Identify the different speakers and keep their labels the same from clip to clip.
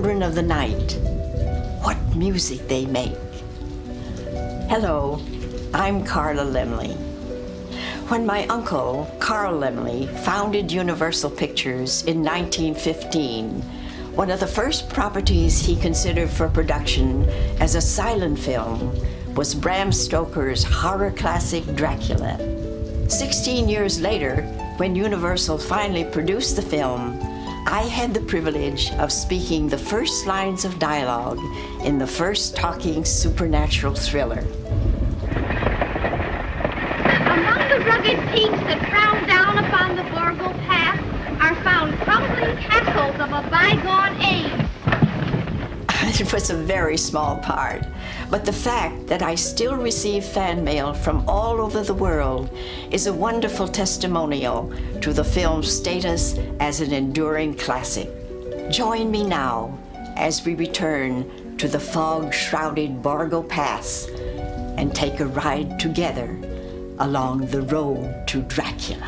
Speaker 1: children of the night. What music they make. Hello, I'm Carla Laemmle. When my uncle, Carl Laemmle, founded Universal Pictures in 1915, one of the first properties he considered for production as a silent film was Bram Stoker's horror classic Dracula. 16 years later, when Universal finally produced the film, I had the privilege of speaking the first lines of dialogue in the first talking supernatural thriller.
Speaker 2: Among the rugged peaks that frown down upon the Borgo Pass are found crumbling castles of a bygone age.
Speaker 1: It was a very small part, but the fact that I still receive fan mail from all over the world is a wonderful testimonial to the film's status as an enduring classic. Join me now as we return to the fog-shrouded Borgo Pass and take a ride together along the road to Dracula.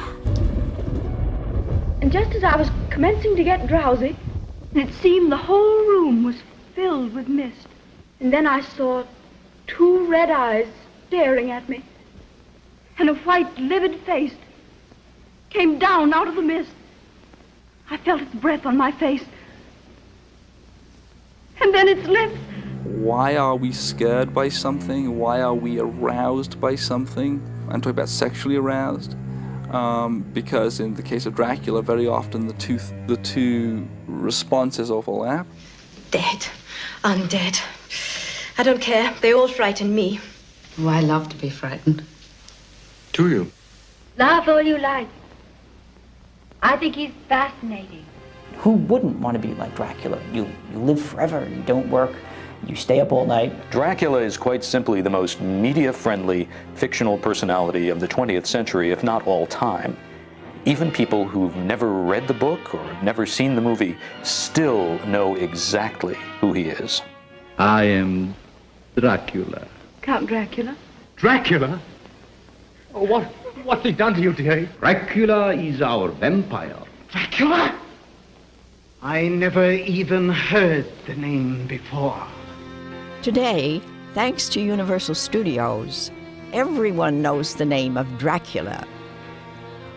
Speaker 3: And just as I was commencing to get drowsy, it seemed the whole room was filled with mist. And then I saw two red eyes staring at me, and a white, livid face came down out of the mist. I felt its breath on my face, and then its lips.
Speaker 4: Why are we scared by something? Why are we aroused by something? I'm talking about sexually aroused. Because in the case of Dracula, very often the two responses overlap.
Speaker 5: Dead. Undead. I don't care. They all frighten me.
Speaker 6: Oh, I love to be frightened.
Speaker 7: Do you?
Speaker 3: Laugh all you like. I think he's fascinating.
Speaker 8: Who wouldn't want to be like Dracula? You live forever, you don't work, you stay up all night.
Speaker 9: Dracula is quite simply the most media-friendly fictional personality of the 20th century, if not all time. Even people who've never read the book or have never seen the movie still know exactly who he is.
Speaker 7: I am Dracula.
Speaker 3: Count Dracula?
Speaker 7: Dracula? Oh, what's he done to you, dear? Dracula is our vampire. Dracula?
Speaker 10: I never even heard the name before.
Speaker 1: Today, thanks to Universal Studios, everyone knows the name of Dracula.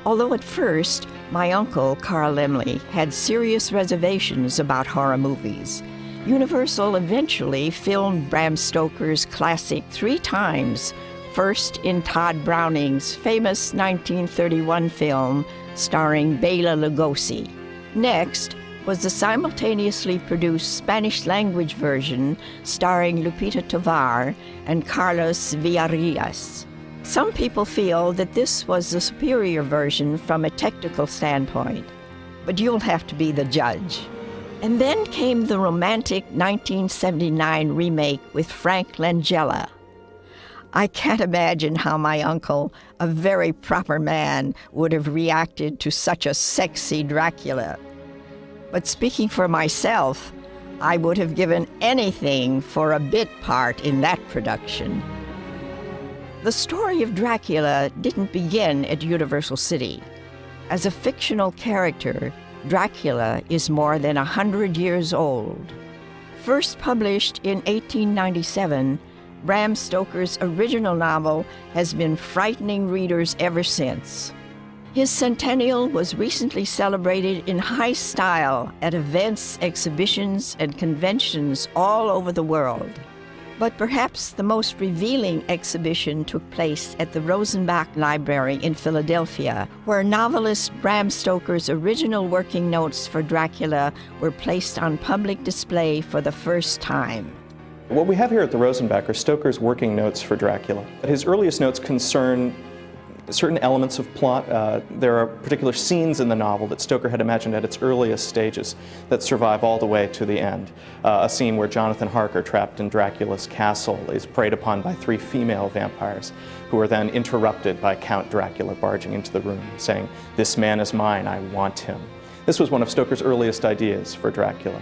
Speaker 1: Although at first, my uncle, Carl Laemmle, had serious reservations about horror movies, Universal eventually filmed Bram Stoker's classic 3 times, first in Tod Browning's famous 1931 film starring Bela Lugosi. Next was the simultaneously produced Spanish-language version starring Lupita Tovar and Carlos Villarreal. Some people feel that this was the superior version from a technical standpoint, but you'll have to be the judge. And then came the romantic 1979 remake with Frank Langella. I can't imagine how my uncle, a very proper man, would have reacted to such a sexy Dracula. But speaking for myself, I would have given anything for a bit part in that production. The story of Dracula didn't begin at Universal City. As a fictional character, Dracula is more than 100 years old. First published in 1897, Bram Stoker's original novel has been frightening readers ever since. His centennial was recently celebrated in high style at events, exhibitions, and conventions all over the world. But perhaps the most revealing exhibition took place at the Rosenbach Library in Philadelphia, where novelist Bram Stoker's original working notes for Dracula were placed on public display for the first time.
Speaker 11: What we have here at the Rosenbach are Stoker's working notes for Dracula. His earliest notes concern certain elements of plot. There are particular scenes in the novel that Stoker had imagined at its earliest stages that survive all the way to the end. A scene where Jonathan Harker, trapped in Dracula's castle, is preyed upon by 3 female vampires who are then interrupted by Count Dracula barging into the room saying, "This man is mine, I want him." This was one of Stoker's earliest ideas for Dracula.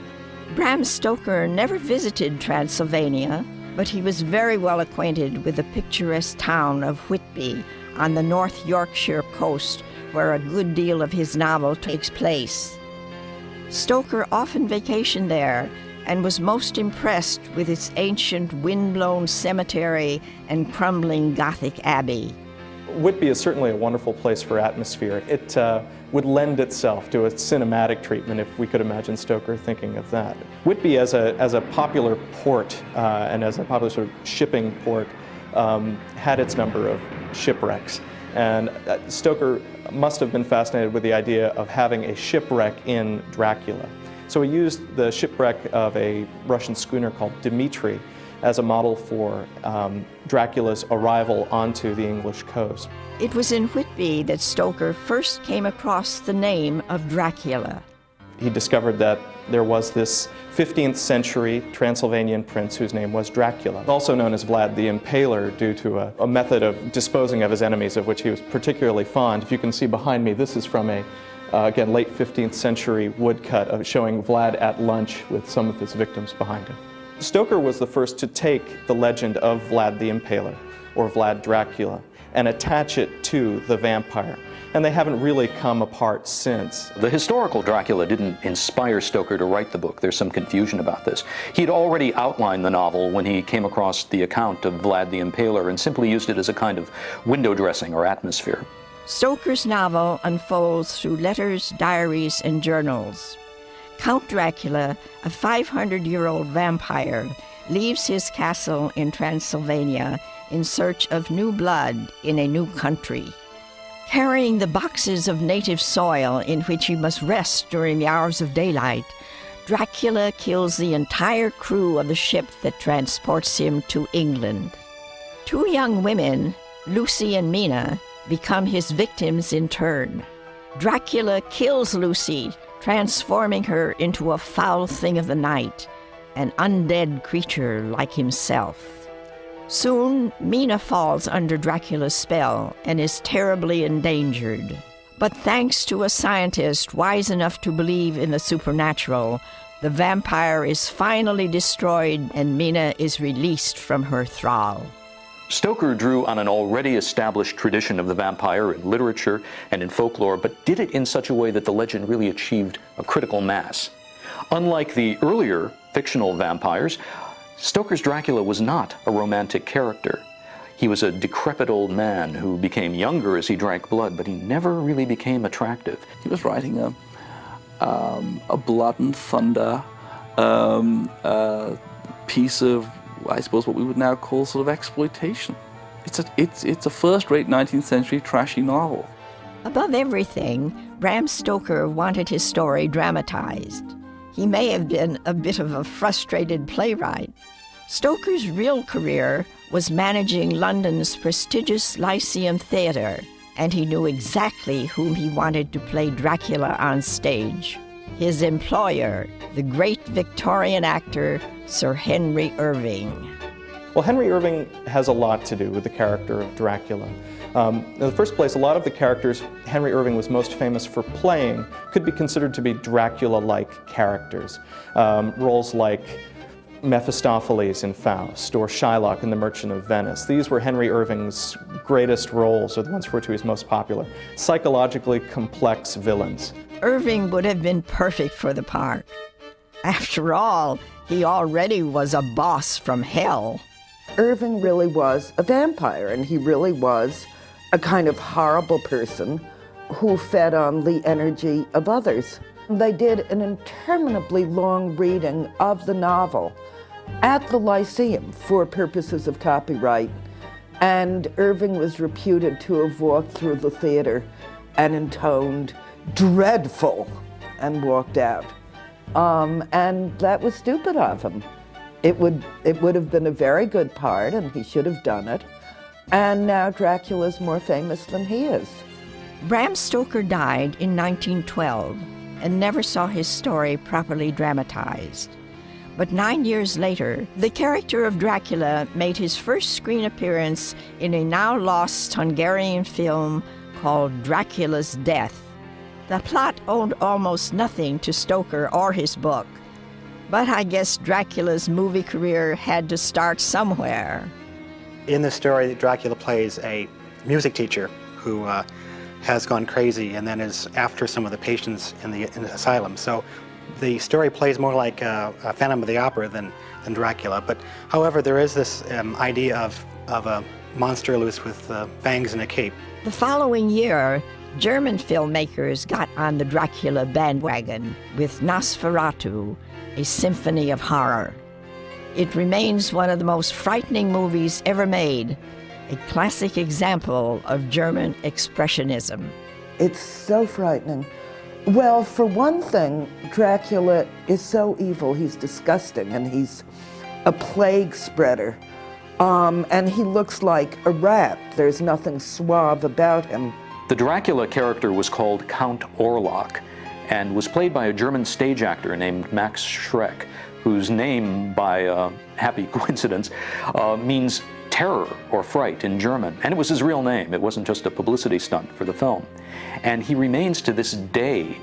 Speaker 1: Bram Stoker never visited Transylvania, but he was very well acquainted with the picturesque town of Whitby on the North Yorkshire coast, where a good deal of his novel takes place. Stoker often vacationed there and was most impressed with its ancient wind-blown cemetery and crumbling Gothic abbey.
Speaker 11: Whitby is certainly a wonderful place for atmosphere. It would lend itself to a cinematic treatment if we could imagine Stoker thinking of that. Whitby as a popular port and as a popular sort of shipping port had its number of shipwrecks. And Stoker must have been fascinated with the idea of having a shipwreck in Dracula. So he used the shipwreck of a Russian schooner called Dmitri as a model for Dracula's arrival onto the English coast.
Speaker 1: It was in Whitby that Stoker first came across the name of Dracula.
Speaker 11: He discovered that there was this 15th century Transylvanian prince whose name was Dracula, also known as Vlad the Impaler due to a method of disposing of his enemies of which he was particularly fond. If you can see behind me, this is from a again, late 15th century woodcut showing Vlad at lunch with some of his victims behind him. Stoker was the first to take the legend of Vlad the Impaler, or Vlad Dracula, and attach it to the vampire. And they haven't really come apart since.
Speaker 9: The historical Dracula didn't inspire Stoker to write the book. There's some confusion about this. He'd already outlined the novel when he came across the account of Vlad the Impaler and simply used it as a kind of window dressing or atmosphere.
Speaker 1: Stoker's novel unfolds through letters, diaries, and journals. Count Dracula, a 500-year-old vampire, leaves his castle in Transylvania in search of new blood in a new country. Carrying the boxes of native soil in which he must rest during the hours of daylight, Dracula kills the entire crew of the ship that transports him to England. Two young women, Lucy and Mina, become his victims in turn. Dracula kills Lucy, transforming her into a foul thing of the night, an undead creature like himself. Soon, Mina falls under Dracula's spell and is terribly endangered. But thanks to a scientist wise enough to believe in the supernatural, the vampire is finally destroyed and Mina is released from her thrall.
Speaker 9: Stoker drew on an already established tradition of the vampire in literature and in folklore, but did it in such a way that the legend really achieved a critical mass. Unlike the earlier fictional vampires, Stoker's Dracula was not a romantic character. He was a decrepit old man who became younger as he drank blood, but he never really became attractive.
Speaker 4: He was writing a blood and thunder piece of, I suppose, what we would now call sort of exploitation. It's a first-rate 19th century trashy novel.
Speaker 1: Above everything, Bram Stoker wanted his story dramatized. He may have been a bit of a frustrated playwright. Stoker's real career was managing London's prestigious Lyceum Theatre, and he knew exactly whom he wanted to play Dracula on stage. His employer, the great Victorian actor, Sir Henry Irving.
Speaker 11: Well, Henry Irving has a lot to do with the character of Dracula. In the first place, a lot of the characters Henry Irving was most famous for playing could be considered to be Dracula-like characters. Roles like Mephistopheles in Faust or Shylock in The Merchant of Venice. These were Henry Irving's greatest roles, or the ones for which he was most popular. Psychologically complex villains.
Speaker 1: Irving would have been perfect for the part. After all, he already was a boss from hell.
Speaker 12: Irving really was a vampire, and he really was a kind of horrible person who fed on the energy of others. They did an interminably long reading of the novel at the Lyceum for purposes of copyright, and Irving was reputed to have walked through the theater and intoned "dreadful" and walked out. And that was stupid of him. It would have been a very good part, and he should have done it. And now Dracula's more famous than he is.
Speaker 1: Bram Stoker died in 1912 and never saw his story properly dramatized. But 9 years later, the character of Dracula made his first screen appearance in a now-lost Hungarian film called Dracula's Death. The plot owed almost nothing to Stoker or his book, but I guess Dracula's movie career had to start somewhere.
Speaker 13: In the story, Dracula plays a music teacher who has gone crazy and then is after some of the patients in the asylum. So The story plays more like a Phantom of the Opera than Dracula, but however, there is this idea of a monster loose with fangs and a cape.
Speaker 1: The following year, German filmmakers got on the Dracula bandwagon with Nosferatu, a symphony of horror. It remains one of the most frightening movies ever made, a classic example of German expressionism.
Speaker 12: It's so frightening. Well, for one thing, Dracula is so evil, he's disgusting, and he's a plague spreader. And he looks like a rat. There's nothing suave about him.
Speaker 9: The Dracula character was called Count Orlok and was played by a German stage actor named Max Schreck, whose name, by happy coincidence, means terror or fright in German. And it was his real name. It wasn't just a publicity stunt for the film. And he remains to this day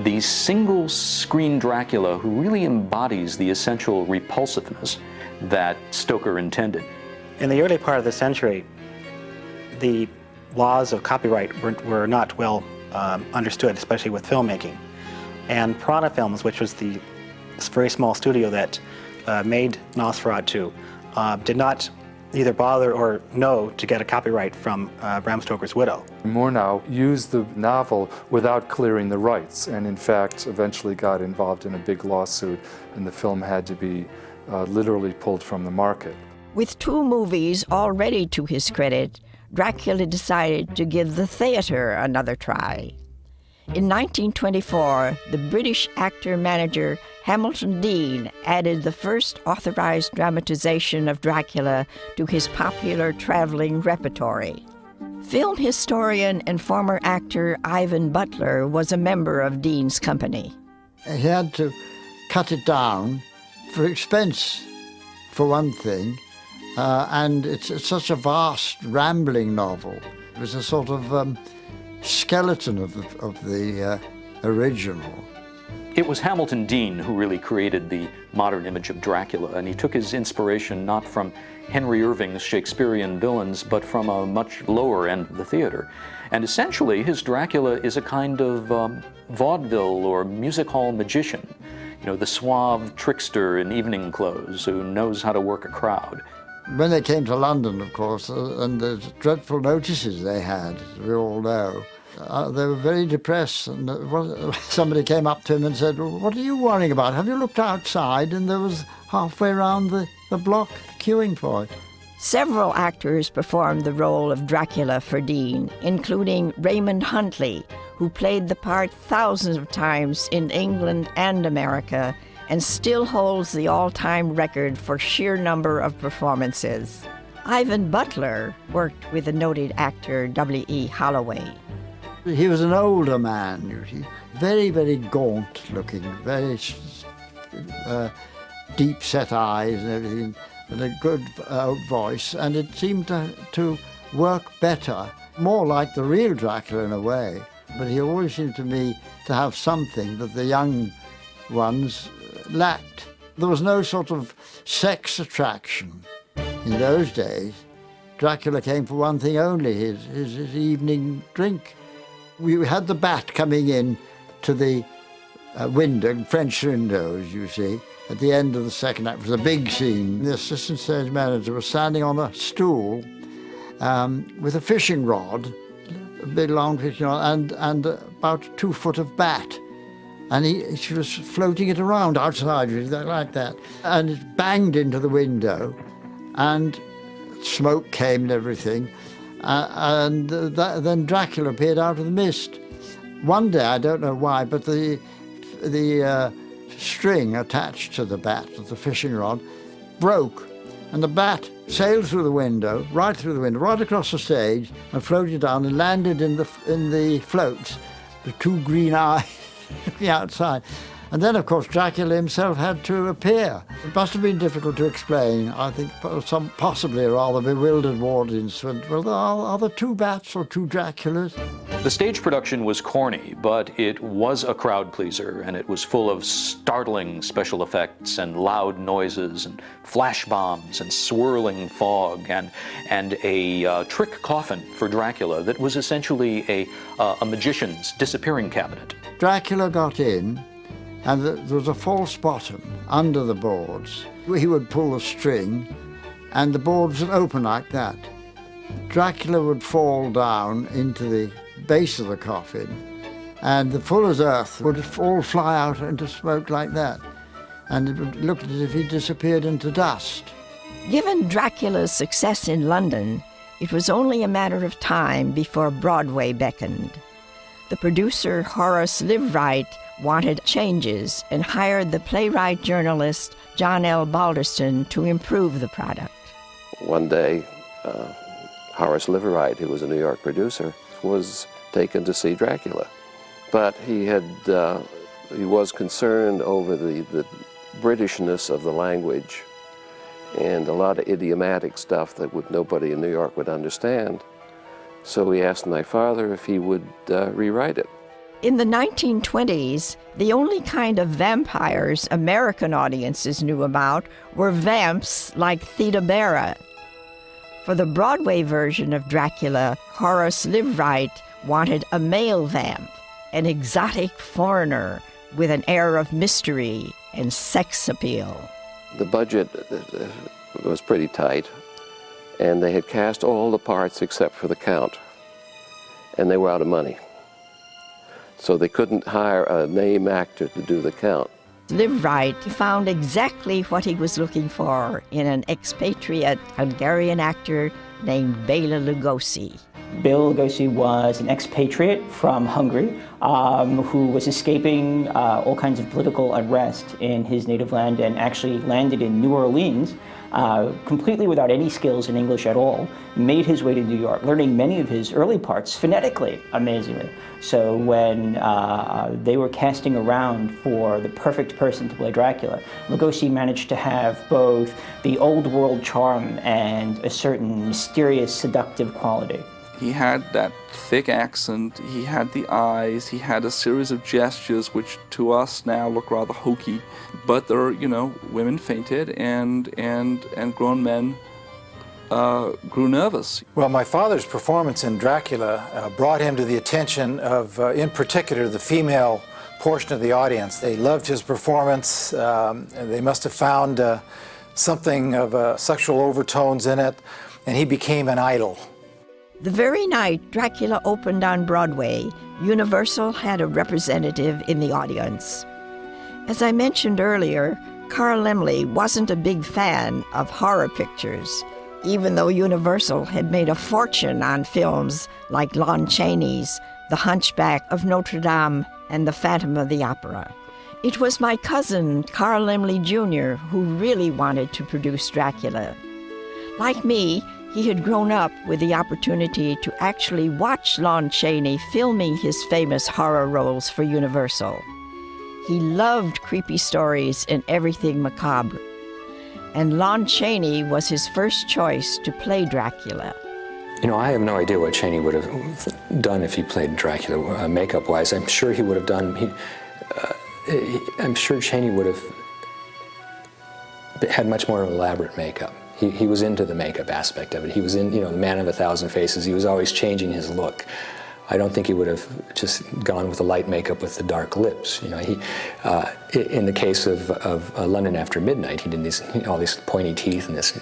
Speaker 9: the single-screen Dracula who really embodies the essential repulsiveness that Stoker intended.
Speaker 13: In the early part of the century, the laws of copyright were not well understood, especially with filmmaking. And Piranha Films, which was this very small studio that made Nosferatu, did not either bother or know to get a copyright from Bram Stoker's widow.
Speaker 14: Murnau used the novel without clearing the rights, and in fact eventually got involved in a big lawsuit, and the film had to be literally pulled from the market.
Speaker 1: With 2 movies already to his credit, Dracula decided to give the theater another try. In 1924, the British actor-manager Hamilton Deane added the first authorized dramatization of Dracula to his popular traveling repertory. Film historian and former actor Ivan Butler was a member of Deane's company.
Speaker 15: He had to cut it down for expense, for one thing, and it's such a vast, rambling novel. It was a sort of skeleton of the original.
Speaker 9: It was Hamilton Deane who really created the modern image of Dracula, and he took his inspiration not from Henry Irving's Shakespearean villains, but from a much lower end of the theater. And essentially, his Dracula is a kind of vaudeville or music hall magician. You know, the suave trickster in evening clothes who knows how to work a crowd.
Speaker 15: When they came to London, of course, and the dreadful notices they had, as we all know, they were very depressed. And somebody came up to him and said, well, "What are you worrying about? Have you looked outside?" And there was halfway around the block queuing for it.
Speaker 1: Several actors performed the role of Dracula for Deane, including Raymond Huntley, who played the part thousands of times in England and America, and still holds the all-time record for sheer number of performances. Ivan Butler worked with the noted actor W.E. Holloway.
Speaker 15: He was an older man, you see, very, very gaunt looking, very deep-set eyes and everything, and a good voice, and it seemed to work better, more like the real Dracula in a way. But he always seemed to me to have something that the young ones lacked. There was no sort of sex attraction in those days. Dracula came for one thing only, his evening drink. We had the bat coming in to the window, French windows, you see, at the end of the second act. It was a big scene. The assistant stage manager was standing on a stool with a fishing rod, a big long fishing rod, and about 2 foot of bat. And she was floating it around outside, like that. And it banged into the window, and smoke came and everything. Then Dracula appeared out of the mist. One day, I don't know why, but the string attached to the bat, of the fishing rod, broke, and the bat sailed through the window, right across the stage, and floated down and landed in the floats, the 2 green eyes looking outside. And then, of course, Dracula himself had to appear. It must have been difficult to explain. I think possibly a rather bewildered audience went, well, are there 2 bats or 2 Draculas?
Speaker 9: The stage production was corny, but it was a crowd pleaser, and it was full of startling special effects and loud noises and flash bombs and swirling fog and a trick coffin for Dracula that was essentially a magician's disappearing cabinet.
Speaker 15: Dracula got in and there was a false bottom under the boards. He would pull the string, and the boards would open like that. Dracula would fall down into the base of the coffin, and the fuller's earth would all fly out into smoke like that, and it would look as if he disappeared into dust.
Speaker 1: Given Dracula's success in London, it was only a matter of time before Broadway beckoned. The producer, Horace Liveright, wanted changes and hired the playwright-journalist John L. Balderston to improve the product.
Speaker 16: One day, Horace Liveright, who was a New York producer, was taken to see Dracula. But he was concerned over the Britishness of the language and a lot of idiomatic stuff that nobody in New York would understand. So he asked my father if he would rewrite it.
Speaker 1: In the 1920s, the only kind of vampires American audiences knew about were vamps like Theda Bara. For the Broadway version of Dracula, Horace Liveright wanted a male vamp, an exotic foreigner with an air of mystery and sex appeal.
Speaker 16: The budget was pretty tight, and they had cast all the parts except for the Count, and they were out of money. So they couldn't hire a name actor to do the Count.
Speaker 1: Liveright found exactly what he was looking for in an expatriate Hungarian actor named Bela Lugosi.
Speaker 8: Bela Lugosi was an expatriate from Hungary who was escaping all kinds of political unrest in his native land and actually landed in New Orleans completely without any skills in English at all, made his way to New York, learning many of his early parts phonetically, amazingly. So when they were casting around for the perfect person to play Dracula, Lugosi managed to have both the old world charm and a certain mysterious, seductive quality.
Speaker 4: He had that thick accent, he had the eyes, he had a series of gestures which to us now look rather hokey. But there, women fainted and grown men grew nervous.
Speaker 17: Well, my father's performance in Dracula brought him to the attention of, in particular, the female portion of the audience. They loved his performance. They must have found something of sexual overtones in it, and he became an idol.
Speaker 1: The very night Dracula opened on Broadway, Universal had a representative in the audience. As I mentioned earlier, Carl Laemmle wasn't a big fan of horror pictures, even though Universal had made a fortune on films like Lon Chaney's The Hunchback of Notre Dame and The Phantom of the Opera. It was my cousin, Carl Laemmle Jr., who really wanted to produce Dracula. Like me, he had grown up with the opportunity to actually watch Lon Chaney filming his famous horror roles for Universal. He loved creepy stories and everything macabre. And Lon Chaney was his first choice to play Dracula.
Speaker 9: I have no idea what Chaney would have done if he played Dracula makeup-wise. I'm sure he would have done, I'm sure Chaney would have had much more elaborate makeup. He was into the makeup aspect of it. He was in, the man of 1,000 faces. He was always changing his look. I don't think he would have just gone with the light makeup with the dark lips. In the case of London After Midnight, he did all these pointy teeth and this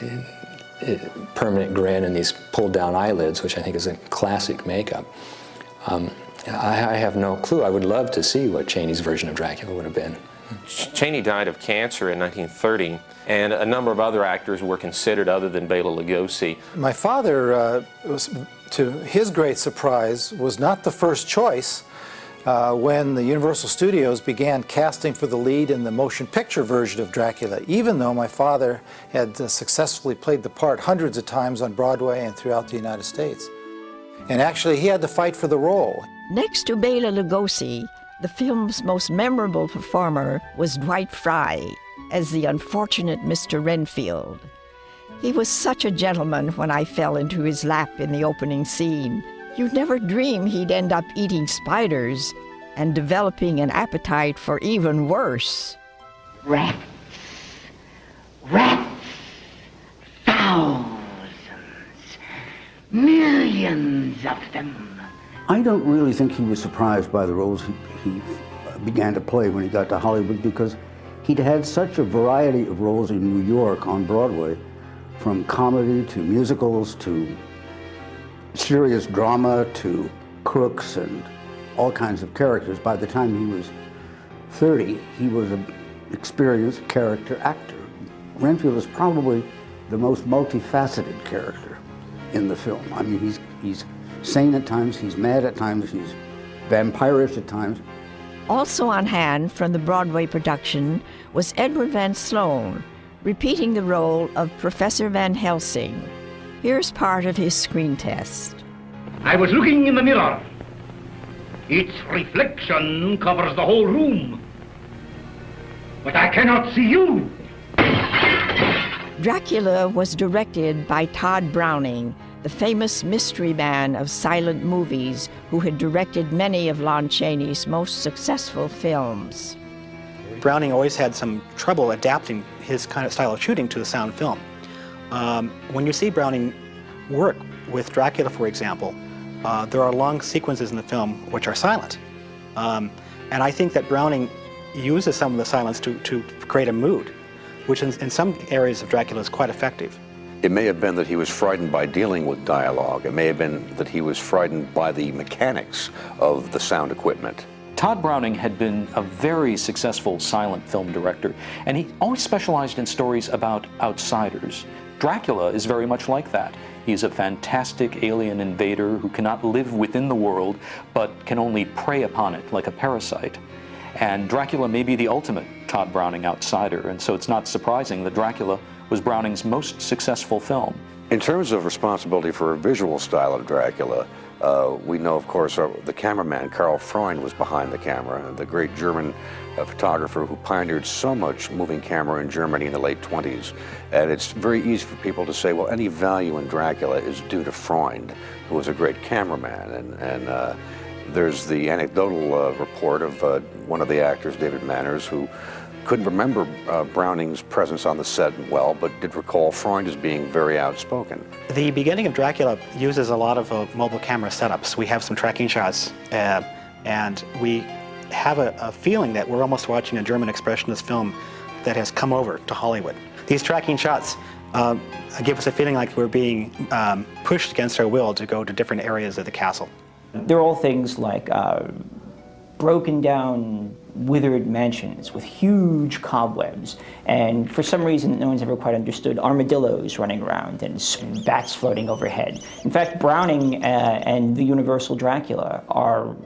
Speaker 9: permanent grin and these pulled down eyelids, which I think is a classic makeup. I have no clue. I would love to see what Chaney's version of Dracula would have been.
Speaker 18: Chaney died of cancer in 1930, and a number of other actors were considered other than Bela Lugosi.
Speaker 17: My father, to his great surprise, was not the first choice when the Universal Studios began casting for the lead in the motion picture version of Dracula, even though my father had successfully played the part hundreds of times on Broadway and throughout the United States. And actually, he had to fight for the role.
Speaker 1: Next to Bela Lugosi, the film's most memorable performer was Dwight Fry as the unfortunate Mr. Renfield. He was such a gentleman when I fell into his lap in the opening scene. You'd never dream he'd end up eating spiders and developing an appetite for even worse.
Speaker 10: Rats. Rats. Thousands. Millions of them.
Speaker 19: I don't really think he was surprised by the roles he began to play when he got to Hollywood, because he'd had such a variety of roles in New York on Broadway, from comedy to musicals to serious drama to crooks and all kinds of characters. By the time he was 30, he was an experienced character actor. Renfield is probably the most multifaceted character in the film. I mean, he's sane at times, he's mad at times, he's vampirish at times.
Speaker 1: Also on hand from the Broadway production was Edward Van Sloan, repeating the role of Professor Van Helsing. Here's part of his screen test.
Speaker 7: I was looking in the mirror. Its reflection covers the whole room. But I cannot see you.
Speaker 1: Dracula was directed by Tod Browning, the famous mystery man of silent movies who had directed many of Lon Chaney's most successful films.
Speaker 13: Browning always had some trouble adapting his kind of style of shooting to the sound film. When you see Browning work with Dracula, for example, there are long sequences in the film which are silent. And I think that Browning uses some of the silence to create a mood, which in some areas of Dracula is quite effective.
Speaker 9: It may have been that he was frightened by dealing with dialogue. It may have been that he was frightened by the mechanics of the sound equipment.
Speaker 20: Tod Browning had been a very successful silent film director, and he always specialized in stories about outsiders. Dracula is very much like that. He's a fantastic alien invader who cannot live within the world, but can only prey upon it like a parasite. And Dracula may be the ultimate Tod Browning outsider, and so it's not surprising that Dracula was Browning's most successful film.
Speaker 9: In terms of responsibility for a visual style of Dracula, we know, of course, the cameraman, Karl Freund, was behind the camera, the great German photographer who pioneered so much moving camera in Germany in the late 20s. And it's very easy for people to say, well, any value in Dracula is due to Freund, who was a great cameraman. And there's the anecdotal report of one of the actors, David Manners, who couldn't remember Browning's presence on the set well, but did recall Freund as being very outspoken.
Speaker 13: The beginning of Dracula uses a lot of mobile camera setups. We have some tracking shots, and we have a feeling that we're almost watching a German expressionist film that has come over to Hollywood. These tracking shots give us a feeling like we're being pushed against our will to go to different areas of the castle.
Speaker 8: They're all things like broken down, withered mansions with huge cobwebs, and for some reason no one's ever quite understood, armadillos running around and bats floating overhead. In fact, Browning and the Universal Dracula are,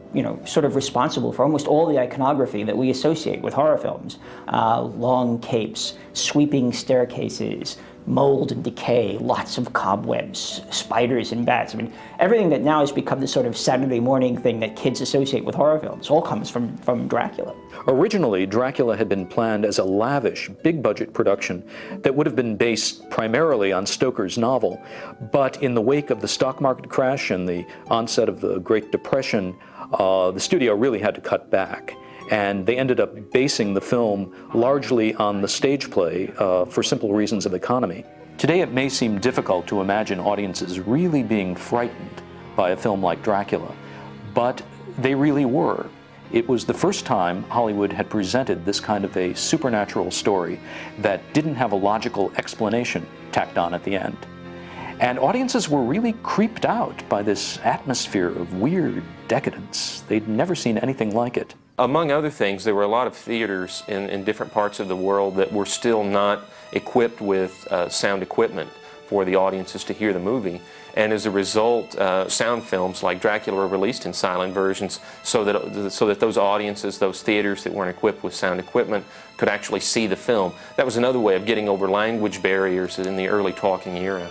Speaker 8: sort of responsible for almost all the iconography that we associate with horror films. Long capes, sweeping staircases, mold and decay, lots of cobwebs, spiders and bats. I mean, everything that now has become this sort of Saturday morning thing that kids associate with horror films all comes from Dracula.
Speaker 20: Originally, Dracula had been planned as a lavish, big-budget production that would have been based primarily on Stoker's novel, but in the wake of the stock market crash and the onset of the Great Depression, the studio really had to cut back. And they ended up basing the film largely on the stage play for simple reasons of economy. Today it may seem difficult to imagine audiences really being frightened by a film like Dracula, but they really were. It was the first time Hollywood had presented this kind of a supernatural story that didn't have a logical explanation tacked on at the end. And audiences were really creeped out by this atmosphere of weird decadence. They'd never seen anything like it.
Speaker 18: Among other things, there were a lot of theaters in different parts of the world that were still not equipped with sound equipment for the audiences to hear the movie. And as a result, sound films like Dracula were released in silent versions so that those audiences, those theaters that weren't equipped with sound equipment, could actually see the film. That was another way of getting over language barriers in the early talking era.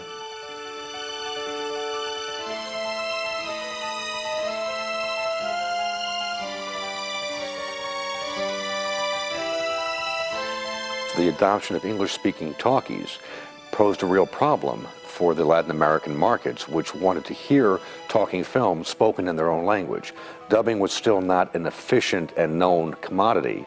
Speaker 9: The adoption of English-speaking talkies posed a real problem for the Latin American markets, which wanted to hear talking films spoken in their own language. Dubbing was still not an efficient and known commodity,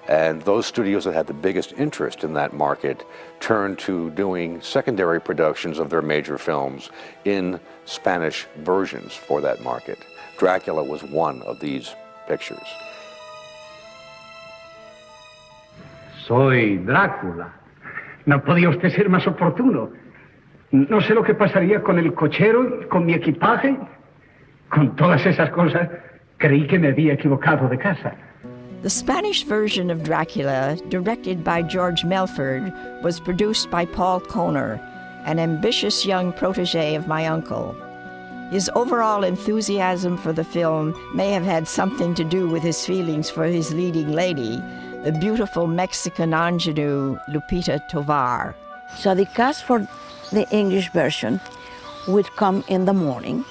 Speaker 9: and those studios that had the biggest interest in that market turned to doing secondary productions of their major films in Spanish versions for that market. Dracula was one of these pictures.
Speaker 7: Soy Drácula. No podía usted ser más oportuno. No sé lo que pasaría con el cochero, con mi equipaje. Con todas esas cosas, creí que me había equivocado de casa.
Speaker 1: The Spanish version of Dracula, directed by George Melford, was produced by Paul Kohner, an ambitious young protege of my uncle. His overall enthusiasm for the film may have had something to do with his feelings for his leading lady, the beautiful Mexican ingenue Lupita Tovar.
Speaker 21: So the cast for the English version would come in the morning,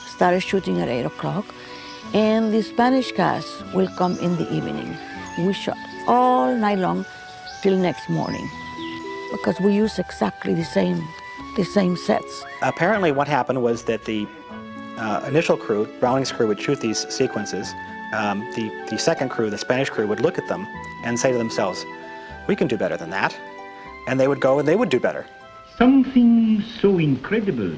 Speaker 21: started shooting at 8 o'clock, and the Spanish cast will come in the evening. We shot all night long till next morning because we use exactly the same sets.
Speaker 13: Apparently what happened was that the initial crew, Browning's crew, would shoot these sequences. The second crew, the Spanish crew, would look at them and say to themselves, we can do better than that. And they would go and they would do better.
Speaker 7: Something so incredible.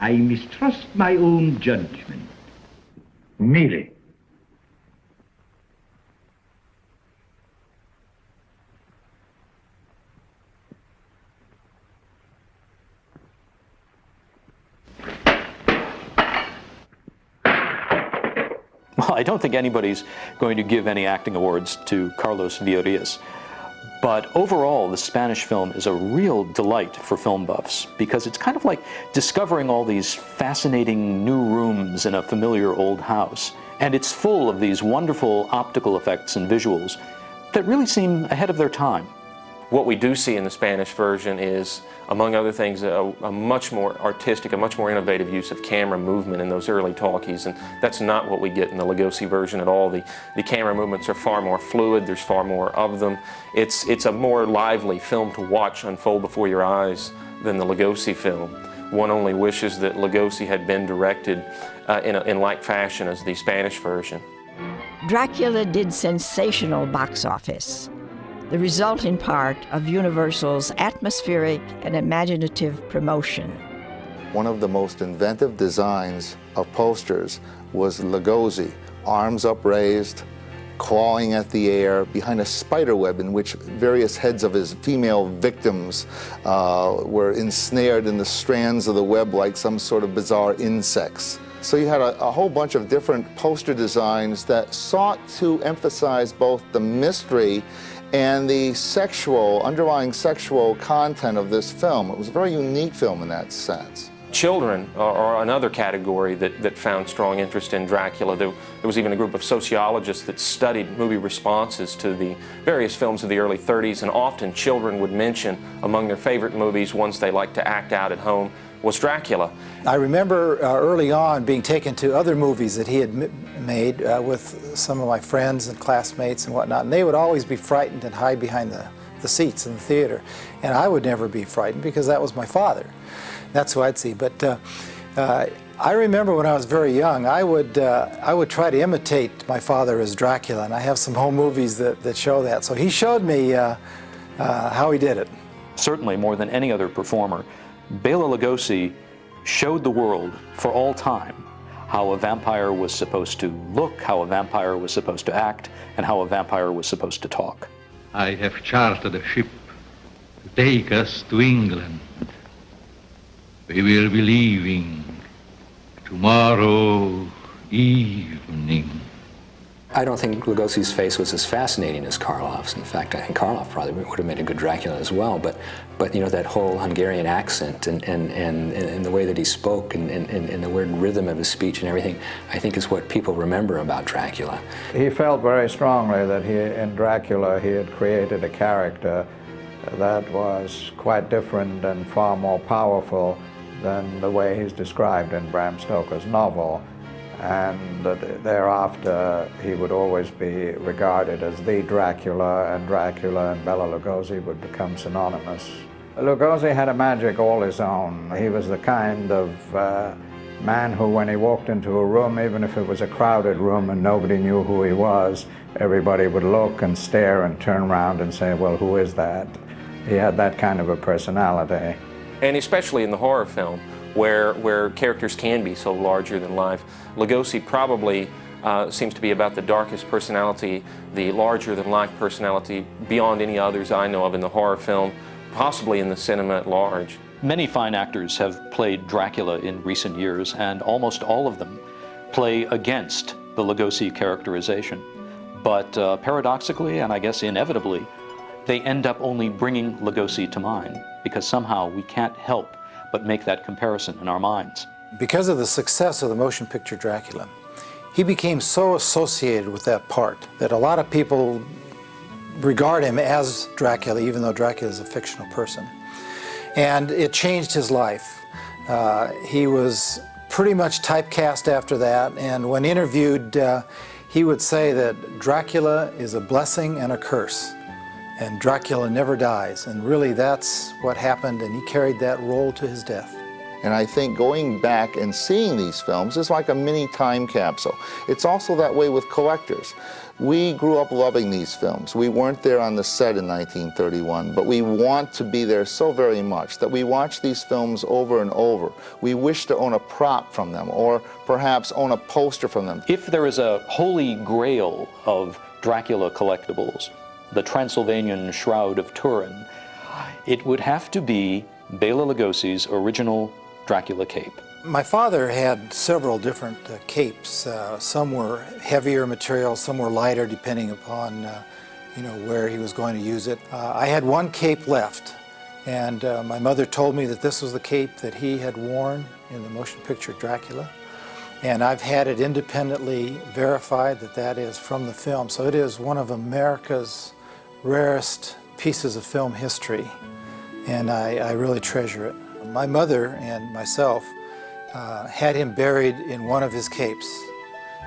Speaker 7: I mistrust my own judgment. Mire.
Speaker 20: Well, I don't think anybody's going to give any acting awards to Carlos Villarreal. But overall, the Spanish film is a real delight for film buffs because it's kind of like discovering all these fascinating new rooms in a familiar old house. And it's full of these wonderful optical effects and visuals that really seem ahead of their time.
Speaker 18: What we do see in the Spanish version is, among other things, a much more artistic, a much more innovative use of camera movement in those early talkies, and that's not what we get in the Lugosi version at all. The camera movements are far more fluid, there's far more of them. It's a more lively film to watch unfold before your eyes than the Lugosi film. One only wishes that Lugosi had been directed in like fashion as the Spanish version.
Speaker 1: Dracula did sensational box office, the result in part of Universal's atmospheric and imaginative promotion.
Speaker 22: One of the most inventive designs of posters was Lugosi, arms upraised, clawing at the air behind a spider web in which various heads of his female victims were ensnared in the strands of the web like some sort of bizarre insects. So you had a whole bunch of different poster designs that sought to emphasize both the mystery and the underlying sexual content of this film. It was a very unique film in that sense.
Speaker 18: Children are another category that found strong interest in Dracula. There was even a group of sociologists that studied movie responses to the various films of the early 30s, and often children would mention among their favorite movies, ones they liked to act out at home, was Dracula.
Speaker 17: I remember early on being taken to other movies that he had made with some of my friends and classmates and whatnot, and they would always be frightened and hide behind the seats in the theater. And I would never be frightened because that was my father. That's who I'd see. But I remember when I was very young, I would try to imitate my father as Dracula, and I have some home movies that show that. So he showed me how he did it.
Speaker 20: Certainly more than any other performer, Bela Lugosi showed the world for all time how a vampire was supposed to look, how a vampire was supposed to act, and how a vampire was supposed to talk.
Speaker 23: I have chartered a ship to take us to England. We will be leaving tomorrow evening.
Speaker 24: I don't think Lugosi's face was as fascinating as Karloff's. In fact, I think Karloff probably would have made a good Dracula as well. But you know, that whole Hungarian accent and the way that he spoke and the weird rhythm of his speech and everything, I think is what people remember about Dracula.
Speaker 25: He felt very strongly that in Dracula he had created a character that was quite different and far more powerful than the way he's described in Bram Stoker's novel. And thereafter he would always be regarded as the Dracula, and Dracula and Bela Lugosi would become synonymous. Lugosi had a magic all his own. He was the kind of man who, when he walked into a room, even if it was a crowded room and nobody knew who he was, everybody would look and stare and turn around and say, well, who is that? He had that kind of a personality.
Speaker 18: And especially in the horror film, where characters can be so larger than life, Lugosi probably seems to be about the darkest personality, the larger-than-life personality beyond any others I know of in the horror film, possibly in the cinema at large.
Speaker 20: Many fine actors have played Dracula in recent years, and almost all of them play against the Lugosi characterization. But paradoxically, and I guess inevitably, they end up only bringing Lugosi to mind, because somehow we can't help but make that comparison in our minds.
Speaker 17: Because of the success of the motion picture Dracula, he became so associated with that part that a lot of people regard him as Dracula, even though Dracula is a fictional person. And it changed his life. He was pretty much typecast after that, and when interviewed, he would say that Dracula is a blessing and a curse, and Dracula never dies. And really that's what happened, and he carried that role to his death.
Speaker 22: And I think going back and seeing these films is like a mini time capsule. It's also that way with collectors. We grew up loving these films. We weren't there on the set in 1931, but we want to be there so very much that we watch these films over and over. We wish to own a prop from them, or perhaps own a poster from them.
Speaker 20: If there is a holy grail of Dracula collectibles, the Transylvanian Shroud of Turin, it would have to be Bela Lugosi's original Dracula cape.
Speaker 17: My father had several different capes. Some were heavier material, some were lighter, depending upon where he was going to use it. I had one cape left, and my mother told me that this was the cape that he had worn in the motion picture Dracula. And I've had it independently verified that that is from the film. So it is one of America's rarest pieces of film history, and I really treasure it. My mother and myself had him buried in one of his capes.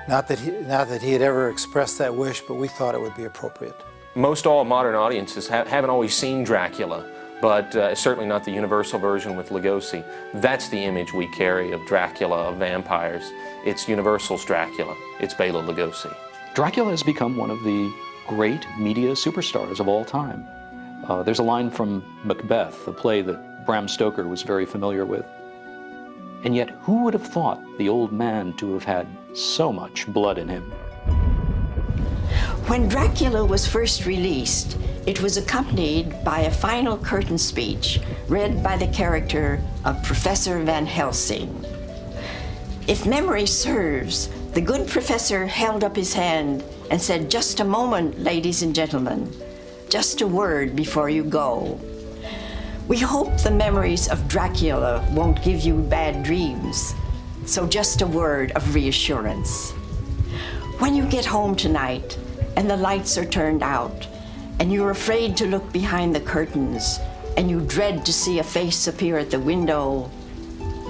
Speaker 17: Not that he had ever expressed that wish, but we thought it would be appropriate.
Speaker 18: Most all modern audiences haven't always seen Dracula, but certainly not the universal version with Lugosi. That's the image we carry of Dracula, of vampires. It's Universal's Dracula. It's Bela Lugosi.
Speaker 20: Dracula has become one of the great media superstars of all time. There's a line from Macbeth, a play that Bram Stoker was very familiar with. And yet, who would have thought the old man to have had so much blood in him?
Speaker 1: When Dracula was first released, it was accompanied by a final curtain speech read by the character of Professor Van Helsing. If memory serves, the good professor held up his hand and said, "Just a moment, ladies and gentlemen, just a word before you go. We hope the memories of Dracula won't give you bad dreams, so just a word of reassurance. When you get home tonight and the lights are turned out and you're afraid to look behind the curtains and you dread to see a face appear at the window,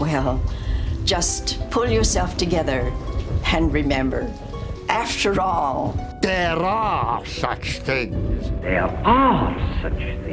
Speaker 1: well, just pull yourself together and remember, after all,
Speaker 15: there are such things.
Speaker 10: There are such things.